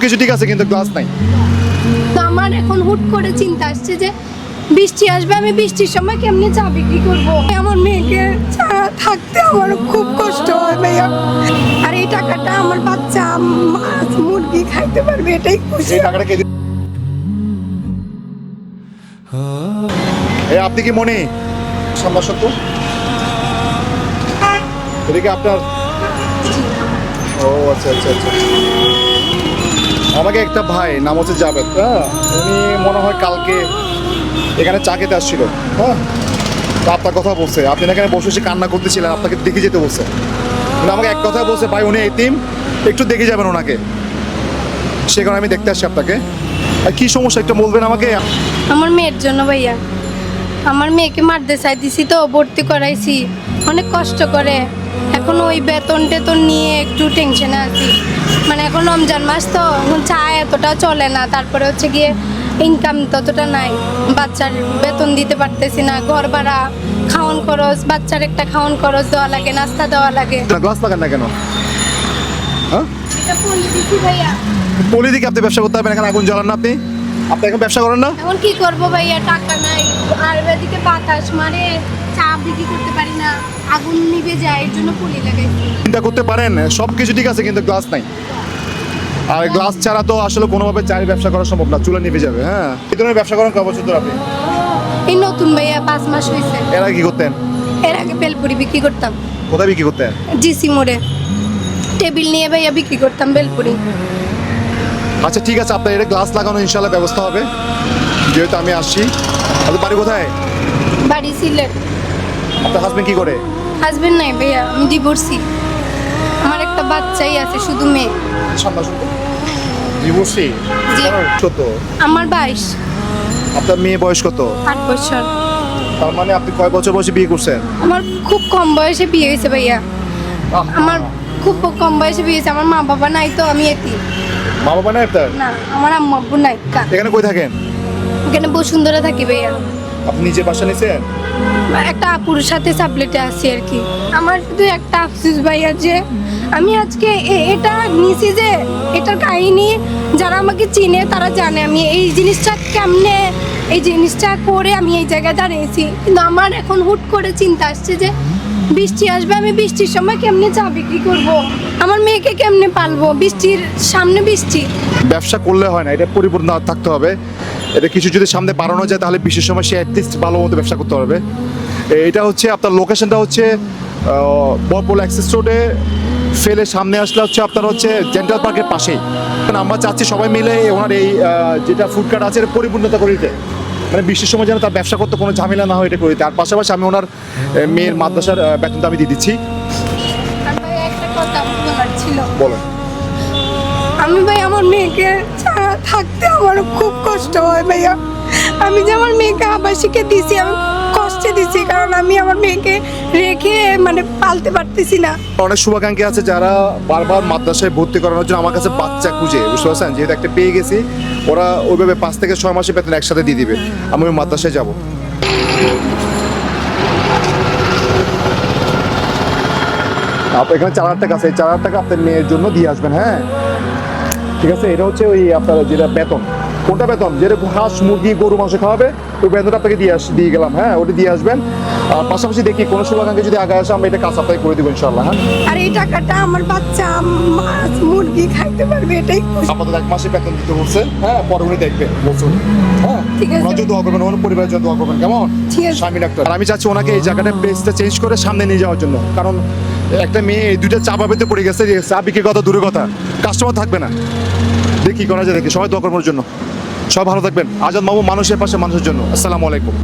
সবকিছু ঠিক আছে কিন্তু গ্লাস নাই। তো আমার এখন হুট করে চিন্তা আসছে যে বৃষ্টি আসবে, আমি বৃষ্টির সময় কেমনে চা বিক্রি করবো। আমার মেয়েকে ছাড়া থাকতে আমার খুব কষ্ট হয় ভাইয়া। আর এই টাকাটা আমার বাচ্চা মাছ মুরগি খাইতে পারবে, এটাই খুশি। এই টাকাটা কে দিবে? আপনি কি মনে সম্ভব সত্য এদিকে আপনার? ও আচ্ছা আচ্ছা আচ্ছা। আমাকে একটা ভাই নাম হচ্ছে জাবেদ, হ্যাঁ, উনি মনে হয় কালকে এখানে চা খেতে আসছিল, হ্যাঁ, তো আপনার কথা বলছে, আপনি এখানে বসে বসে কান্না করতেছিলেন, আপনাকে দেখে যেতে বলছে। কিন্তু আমাকে এক কথা বলছে, ভাই উনি এতিম, একটু দেখে যাবেন ওনাকে। সে কারণে আমি দেখতে আসছি আপনাকে। আর কি সমস্যা একটু বলবেন আমাকে? আমার মেয়ের জন্য ভাইয়া, আমার মেয়েকে মারতে চাইতেছি, তো ভর্তি করাইছি অনেক কষ্ট করে। এখন ওই বেতন টেতন নিয়ে একটু টেনশনে আছি। মানে এখন রমজান মাস তো, এখন চা এতটা চলে না, তারপরে হচ্ছে গিয়ে ইনকাম ততটা নাই, বাচ্চার বেতন দিতে পারতেছি না, ঘর ভাড়া, খাওয়ান খরচ, বাচ্চার একটা খাওয়ান খরচ দেওয়া লাগে, নাস্তা দেওয়া লাগে। গ্লাস লাগান না কেন? হ্যাঁ, এটা বলে দিছি ভাইয়া। পলি দিকে আপনি ব্যবসা করতে পারবেন, এখানে আগুন জ্বালান না আপনি? আপনি এখন ব্যবসা করেন না? এখন কি করবো ভাইয়া, টাকা নাই, আর এদিকে বাতাস মারে, চা বিক্রি করতে পারি না, আগুন নিভে যায়, এর জন্য পুলি লাগাইছি। চিন্তা করতে পারেন সব কিছু ঠিক আছে কিন্তু গ্লাস নাই। আর গ্লাস ছাড়া তো আসলে কোনোভাবে চায়ের ব্যবসা করা সম্ভব না, চুলা নিভে যাবে। হ্যাঁ, এই ধরনের ব্যবসা করেন কয় বছর ধরে আপনি? এই নতুন ভাইয়া 5 মাস হয়েছে। এর আগে কি করতেন? এর আগে বেলপুরি বিক্রি করতাম কোথায় বিক্রি করতেন? জিসি মোড়ে, টেবিল নিয়ে ভাইয়া বিক্রি করতাম বেলপুরি। আচ্ছা ঠিক আছে, আপনার এটা গ্লাস লাগানো ইনশাল্লাহ ব্যবস্থা হবে, যেহেতু আমি আসছি। আপনার বাড়ি কোথায়? বাড়ি সিলেট। আপনার হাজবেন্ড কি করে? হাজবেন্ড নাই ভাইয়া, আমি ডিভোর্সি। আমার একটা বাচ্চাই আছে, শুধু মেয়ে। সামনা শুনতে ডিভোর্সি? জি। কত? আমার 22। আপনার মেয়ে বয়স কত? 8 বছর। তার মানে আপনি কয় বছর বয়সে বিয়ে করছেন? আমার খুব কম বয়সে বিয়ে হয়েছে ভাইয়া, আমার খুব কম বয়সে বিয়ে হয়েছে। আমার মা বাবা নাই, তো আমি এতি। মা বাবা নাই আপনার? না, আমার আম্মু আব্বু নাই। এখানে কই থাকেন? এখানে বসুন্ধরা থাকি ভাইয়া। আপনি নিজে বাসা নিছেন? একটা আপুর সাথে সাবলেটে আছি আর কি। আমার শুধু একটা আফসোস ভাইয়া, যে আমি আজকে এটা নিছি, যে এটার কাহিনী যারা আমাকে চিনে তারা জানে আমি এই জিনিসটা কেমনে, এই জিনিসটা করে আমি এই জায়গায় দাঁড়িয়েছি। কিন্তু আমার এখন হুট করে চিন্তা আসছে যে বৃষ্টি আসবে, আমি বৃষ্টির সময় কেমনে চা বিক্রি করব, আমার মেয়েকে কেমনে পালবো, বৃষ্টির সামনে বৃষ্টি। ব্যবসা করলে হয় না, এটা পরিপূর্ণ থাকতে হবে। এটা কিছু যদি সামনে বাড়ানো যায় তাহলে বিশেষ সময় সে অ্যাটলিস্ট ভালো মতো ব্যবসা করতে পারবে। এটা হচ্ছে আপনার লোকেশনটা হচ্ছে বরপল অ্যাক্সেস রোডে ফেলে সামনে আসলে হচ্ছে আপনার হচ্ছে জেন্টাল পার্কের পাশেই। আমরা চাচ্ছি সবাই মিলে ওনার এই যেটা ফুড কার্ট আছে এটা পরিপূর্ণতা করে দিতে, মানে বৃষ্টির সময় যেন তার ব্যবসা করতে কোনো ঝামেলা না হয় এটা করে দিতে। আর পাশাপাশি আমি ওনার মেয়ের মাদ্রাসার বেতনটা আমি দিয়ে দিচ্ছি। আর ভাইয়া একটা কথা বলার ছিল। বলেন। আমি ভাই আমার মেয়েকে ছাড়া থাকতে আমার খুব কষ্ট হয় ভাইয়া। আমি যে আমার মেয়েকে আবাসিকে দিছি, আমি কষ্টে দিছি, কারণ আমি আমার মেয়েকে রেখে মানে পালতে পারতেছি না। অনেক শুভাকাঙ্ক্ষী আছে যারা বারবার মাদ্রাসায় ভর্তি করানোর জন্য আমার কাছে বাচ্চা খুঁজে, বুঝতে পারছেন? যেহেতু একটা পেয়ে গেছি, ওরা ওইভাবে 5 থেকে 6 মাসের বেতন একসাথে দিয়ে দিবে। আমি ওই মাদ্রাসায় যাব। আপনি এখানে 4,000 টাকা আছে, এই 4,000 টাকা আপনার মেয়ের জন্য দিয়ে আসবেন। হ্যাঁ ঠিক আছে, এটা হচ্ছে ওই আপনার যেটা বেতন, কোনটা বেতন যেরকম হাঁস মুরগি গরু মাংস খাওয়াবে ওই বেতনটা আপনাকে দিয়ে গেলাম। হ্যাঁ, ওটা দিয়ে আসবেন। আর পাশাপাশি দেখি কোনো শুভাকাঙ্ক্ষী যদি আগে আসে আমরা এটা কাজ আপনাকে করে দেবো ইনশাল্লাহ। হ্যাঁ, আর এই টাকাটা আমার বাচ্চা মাছ মুরগি খাইতে পারবে, এটাই খুশি। আপাতত 1 মাসের বেতন দিতে বলছে। হ্যাঁ, পরে উনি দেখবে বলছে উনি। হ্যাঁ ঠিক আছে। ওনার জন্য দোয়া করবেন, ওনার পরিবারের জন্য দোয়া করবেন, কেমন? ঠিক আছে। স্বামী ডাক্তার। আর আমি চাচ্ছি ওনাকে এই জায়গাটা প্লেসটা চেঞ্জ করে সামনে নিয়ে যাওয়ার জন্য, কারণ একটা মেয়ে এই 2টা চা পাবেতে পড়ে গেছে, যে চা বিক্রি কথা দূরের কথা, কাস্টমার থাকবে না। দেখি কি করা যায়, দেখি। সবাই দোয়া করবার জন্য। সব ভালো থাকবেন। আজাদ মামু মানুষের পাশে মানুষের জন্য। আসসালামু আলাইকুম।